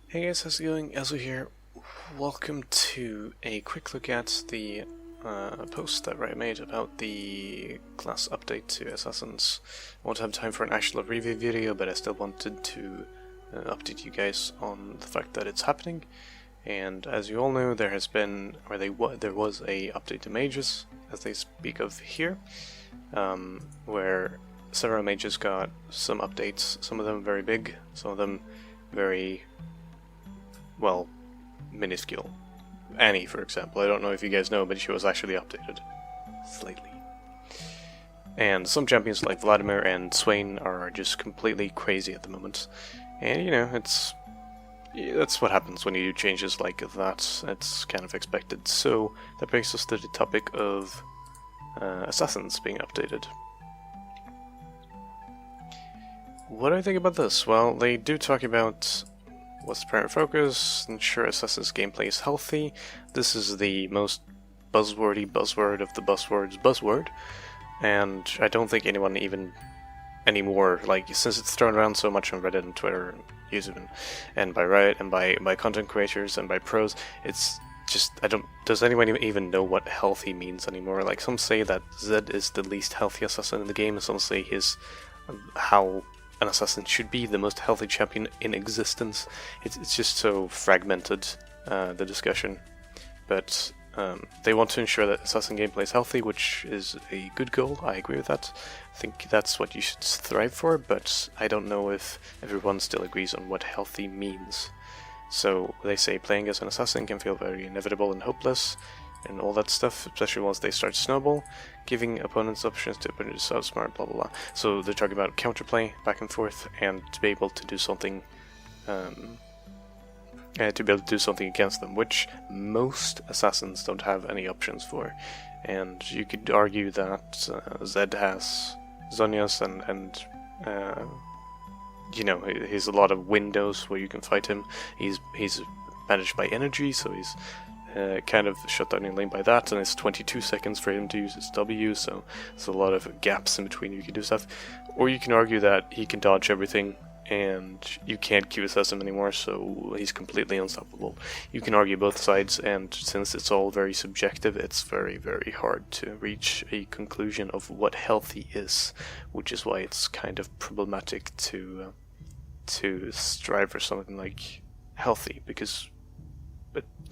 Hey guys, how's it going? Azoh here. Welcome to a quick look at the post that I made about the class update to Assassins. I won't have time for an actual review video, but I still wanted to update you guys on the fact that it's happening. And as you all know, there has been, or there was a update to mages, as they speak of here, where several mages got some updates. Some of them very big, some of them very, well, minuscule. Annie, for example, I don't know if you guys know, but she was actually updated slightly. And some champions like Vladimir and Swain are just completely crazy at the moment. And you know, that's what happens when you do changes like that. It's kind of expected. So that brings us to the topic of Assassins being updated. What do I think about this? Well, they do talk about what's the primary focus, ensure Assassin's gameplay is healthy. This is the most buzzwordy buzzword of the buzzwords buzzword, and I don't think anyone even anymore, like, since it's thrown around so much on Reddit and Twitter and YouTube and by Riot and by content creators and by pros, it's just, does anyone even know what healthy means anymore? Like, some say that Zed is the least healthy assassin in the game, and some say he's how an assassin should be the most healthy champion in existence. It's just so fragmented, the discussion. But they want to ensure that assassin gameplay is healthy, which is a good goal. I agree with that. I think that's what you should strive for, but I don't know if everyone still agrees on what healthy means. So they say playing as an assassin can feel very inevitable and hopeless, and all that stuff, especially once they start to snowball, giving opponents options to produce outsmart, blah blah blah. So they're talking about counterplay, back and forth, and to be able to do something, against them, which most assassins don't have any options for. And you could argue that Zed has Zhonya's and you know, he's a lot of windows where you can fight him. He's managed by energy, so he's kind of shut down in lane by that, and it's 22 seconds for him to use his W, so there's a lot of gaps in between you can do stuff. Or you can argue that he can dodge everything, and you can't QSS him anymore, so he's completely unstoppable. You can argue both sides, and since it's all very subjective, it's very, very hard to reach a conclusion of what healthy is, which is why it's kind of problematic to strive for something like healthy, because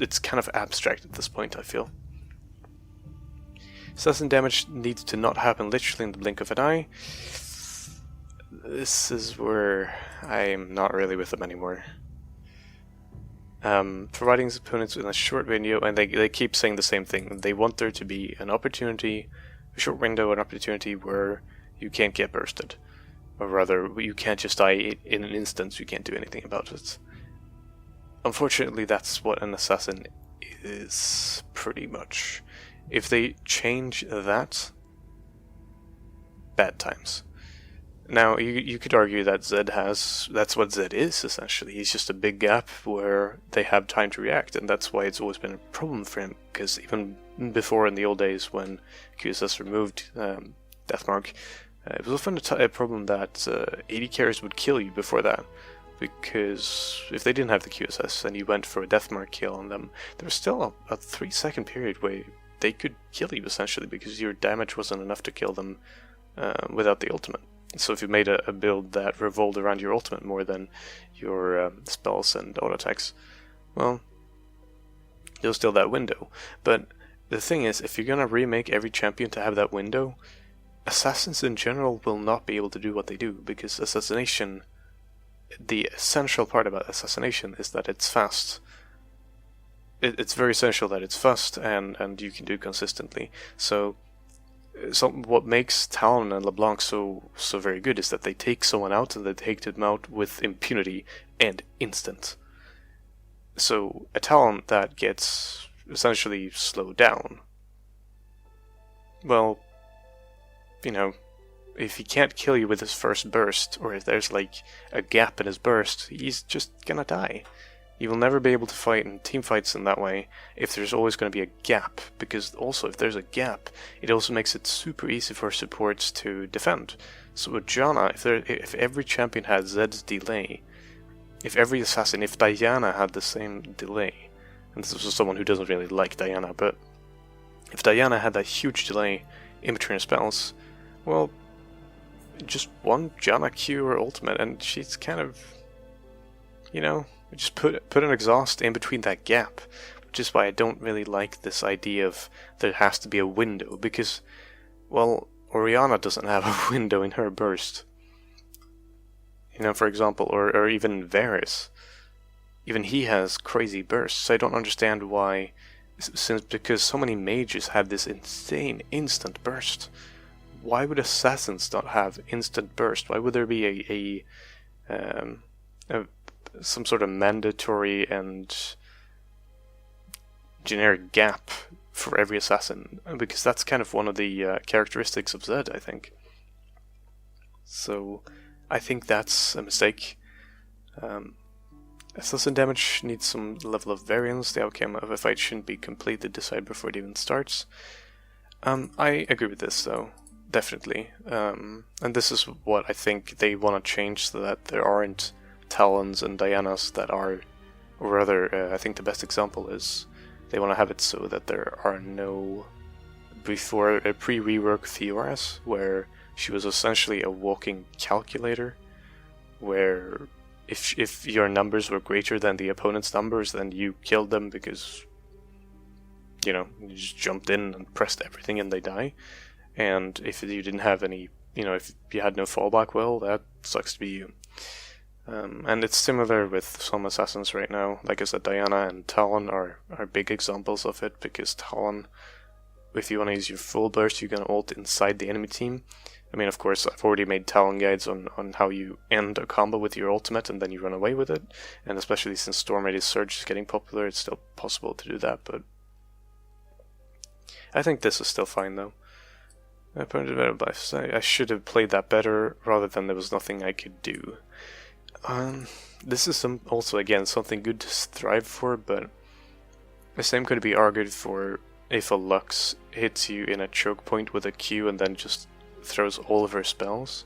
it's kind of abstract at this point, I feel. Assassin damage needs to not happen literally in the blink of an eye. This is where I'm not really with them anymore. Providing his opponents with a short window, and they keep saying the same thing. They want there to be an opportunity, a short window, an opportunity where you can't get bursted. Or rather, you can't just die in an instant, you can't do anything about it. Unfortunately, that's what an assassin is, pretty much. If they change that, bad times. Now, you could argue that that's what Zed is, essentially. He's just a big gap where they have time to react, and that's why it's always been a problem for him, because even before in the old days when QSS removed Deathmark, it was often a problem that AD carries would kill you before that. Because if they didn't have the QSS and you went for a deathmark kill on them, there was still a 3-second period where they could kill you, essentially, because your damage wasn't enough to kill them without the ultimate. So if you made a build that revolved around your ultimate more than your spells and auto attacks, well, there's still that window. But the thing is, if you're gonna remake every champion to have that window, assassins in general will not be able to do what they do, because assassination, the essential part about assassination is that it's fast. It's very essential that it's fast and you can do it consistently. So what makes Talon and LeBlanc so very good is that they take someone out, and they take them out with impunity and instant. So a Talon that gets essentially slowed down, well, you know, if he can't kill you with his first burst, or if there's like a gap in his burst, he's just gonna die. You will never be able to fight in team fights in that way if there's always going to be a gap, because also if there's a gap, it also makes it super easy for supports to defend. So with Janna, if every champion had Zed's delay, if every assassin, if Diana had the same delay, and this is someone who doesn't really like Diana, but if Diana had that huge delay in between her spells, well, just one Janna Q or ultimate, and she's kind of, you know, just put an exhaust in between that gap, which is why I don't really like this idea of there has to be a window, because, well, Orianna doesn't have a window in her burst. You know, for example, or even Varys. Even he has crazy bursts, so I don't understand why, because so many mages have this insane instant burst. Why would assassins not have instant burst? Why would there be some sort of mandatory and generic gap for every assassin? Because that's kind of one of the characteristics of Zed, I think. So I think that's a mistake. Assassin damage needs some level of variance. The outcome of a fight shouldn't be completely decided before it even starts. I agree with this, though. Definitely. And this is what I think they want to change, so that there aren't Talons and Dianas that are, or rather, I think the best example is they want to have it so that there are no, before a pre-rework Fioras, where she was essentially a walking calculator, where if your numbers were greater than the opponent's numbers, then you killed them because, you know, you just jumped in and pressed everything and they die. And if you didn't have any, you know, if you had no fallback, well, that sucks to be you. And it's similar with some assassins right now. Like I said, Diana and Talon are big examples of it, because Talon, if you want to use your full burst, you're going to ult inside the enemy team. I mean, of course, I've already made Talon guides on how you end a combo with your ultimate and then you run away with it. And especially since Storm Radius Surge is getting popular, it's still possible to do that, but I think this is still fine, though. I should have played that better, rather than there was nothing I could do. This is also, again, something good to strive for, but the same could be argued for if a Lux hits you in a choke point with a Q and then just throws all of her spells.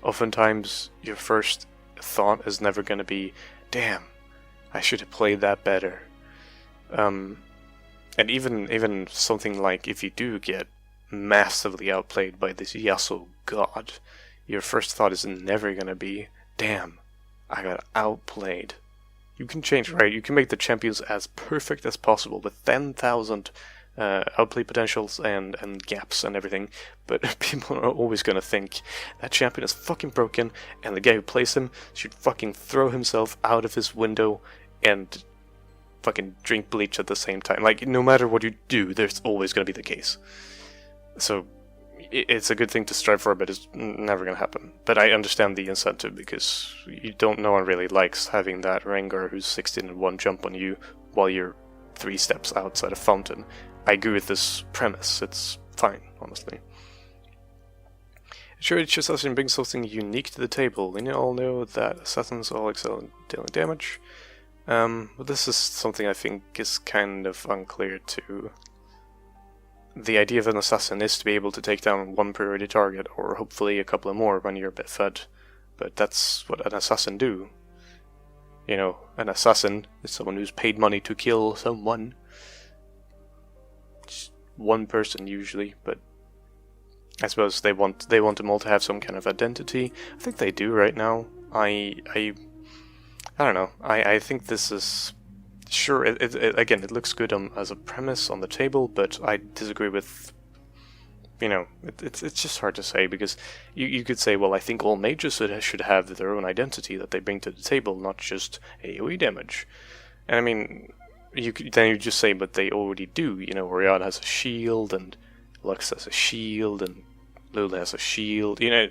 Oftentimes, your first thought is never going to be, damn, I should have played that better. And even something like, if you do get massively outplayed by this Yasuo god, your first thought is never going to be, damn, I got outplayed. You can change, right? You can make the champions as perfect as possible with 10,000 outplay potentials and gaps and everything, but people are always going to think that champion is fucking broken, and the guy who plays him should fucking throw himself out of his window and fucking drink bleach at the same time. Like, no matter what you do, there's always going to be the case. So it's a good thing to strive for, but it's never going to happen. But I understand the incentive, because no one really likes having that Rengar who's 16 and 1 jump on you while you're 3 steps outside a fountain. I agree with this premise. It's fine, honestly. Sure, each assassin brings something unique to the table. We all know that assassins all excel in dealing damage. But this is something I think is kind of unclear too. The idea of an assassin is to be able to take down one priority target, or hopefully a couple of more when you're a bit fed. But that's what an assassin do. You know, an assassin is someone who's paid money to kill someone. Just one person usually, but I suppose they want them all to have some kind of identity. I think they do right now. I don't know. I think this is... Sure, again, it looks good as a premise on the table, but I disagree with... You know, it's just hard to say, because you could say, well, I think all mages should have their own identity that they bring to the table, not just AoE damage. And I mean, then you just say, but they already do. You know, Orianna has a shield, and Lux has a shield, and Lula has a shield. You know,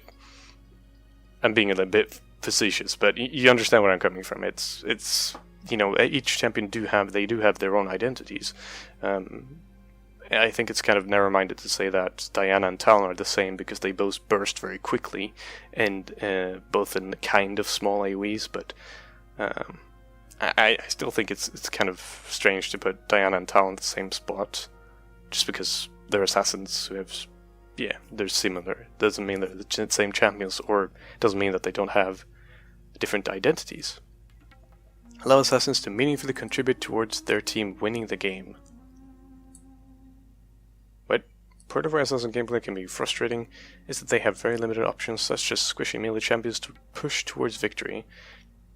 I'm being a little bit facetious, but you understand where I'm coming from. It's you know, each champion do have their own identities. I think it's kind of narrow-minded to say that Diana and Talon are the same, because they both burst very quickly, and both in kind of small AoEs, but I still think it's kind of strange to put Diana and Talon in the same spot, just because they're assassins who have, yeah, they're similar. Doesn't mean they're the same champions, or doesn't mean that they don't have different identities. Allow assassins to meaningfully contribute towards their team winning the game. What part of where assassin gameplay can be frustrating is that they have very limited options, such as squishing melee champions to push towards victory.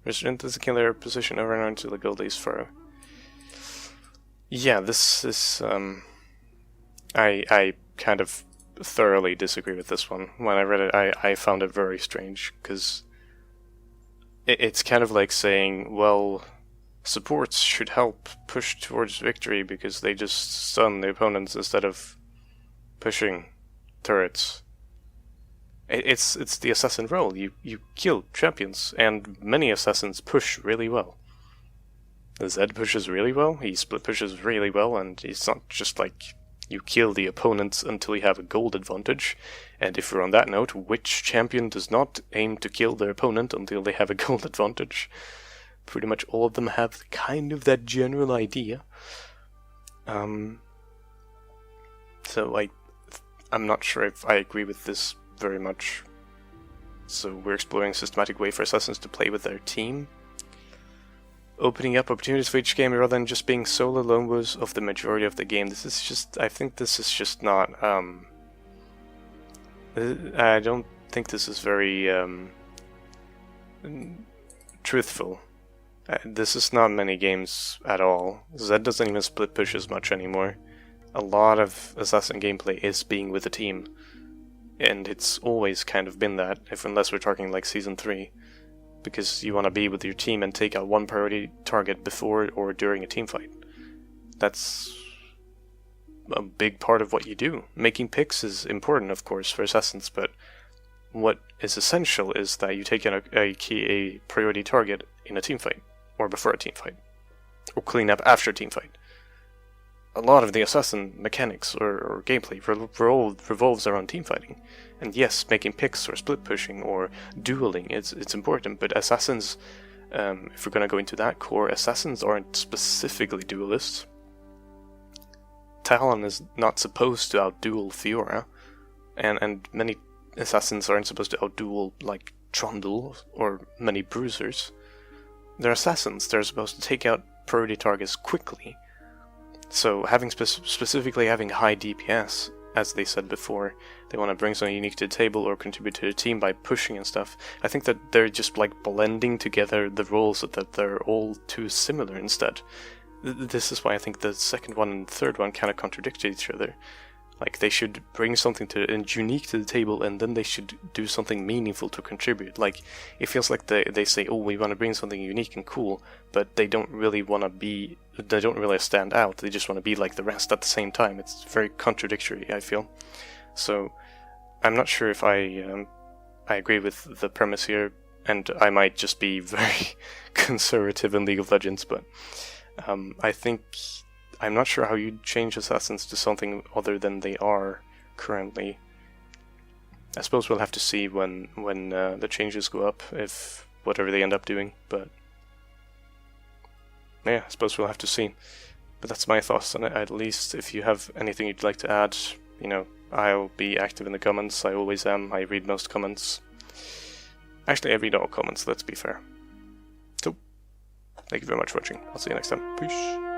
Resident is a killer position over and until the Goldie's furrow. Yeah, this is I kind of thoroughly disagree with this one. When I read it, I found it very strange, because it's kind of like saying, well, supports should help push towards victory because they just stun the opponents instead of pushing turrets. It's the assassin role. You kill champions, and many assassins push really well. Zed pushes really well, he split pushes really well, and it's not just like you kill the opponents until you have a gold advantage. And if we're on that note, which champion does not aim to kill their opponent until they have a gold advantage? Pretty much all of them have kind of that general idea. So I'm not sure if I agree with this very much. So we're exploring a systematic way for assassins to play with their team, opening up opportunities for each game rather than just being solo lone wolves of the majority of the game. This is just, I think this is just not, I don't think this is very truthful. This is not many games at all. Zed doesn't even split push as much anymore. A lot of assassin gameplay is being with a team, and it's always kind of been that, unless we're talking like Season 3. Because you want to be with your team and take out one priority target before or during a team fight. That's a big part of what you do. Making picks is important, of course, for assassins, but what is essential is that you take out a priority target in a team fight, or before a team fight, or clean up after a team fight. A lot of the assassin mechanics or gameplay revolves around team fighting. And yes, making picks or split pushing or dueling, it's important, but assassins, if we're going to go into that core, assassins aren't specifically duelists. Talon is not supposed to outduel Fiora, and many assassins aren't supposed to outduel, like, Trundle or many bruisers. They're assassins, they're supposed to take out priority targets quickly. So having specifically having high DPS, as they said before, they want to bring something unique to the table or contribute to the team by pushing and stuff. I think that they're just like blending together the roles so that they're all too similar instead. This is why I think the second one and third one kind of contradict each other. Like, they should bring something unique to the table, and then they should do something meaningful to contribute. Like, it feels like they say, oh, we want to bring something unique and cool, but they don't really stand out. They just want to be like the rest at the same time. It's very contradictory, I feel. So, I'm not sure if I agree with the premise here, and I might just be very conservative in League of Legends, but I think I'm not sure how you'd change assassins to something other than they are currently. I suppose we'll have to see when the changes go up, if whatever they end up doing, but yeah, I suppose we'll have to see. But that's my thoughts on it. At least if you have anything you'd like to add, you know, I'll be active in the comments. I always am. I read most comments. Actually, I read all comments, let's be fair. So, thank you very much for watching. I'll see you next time. Peace.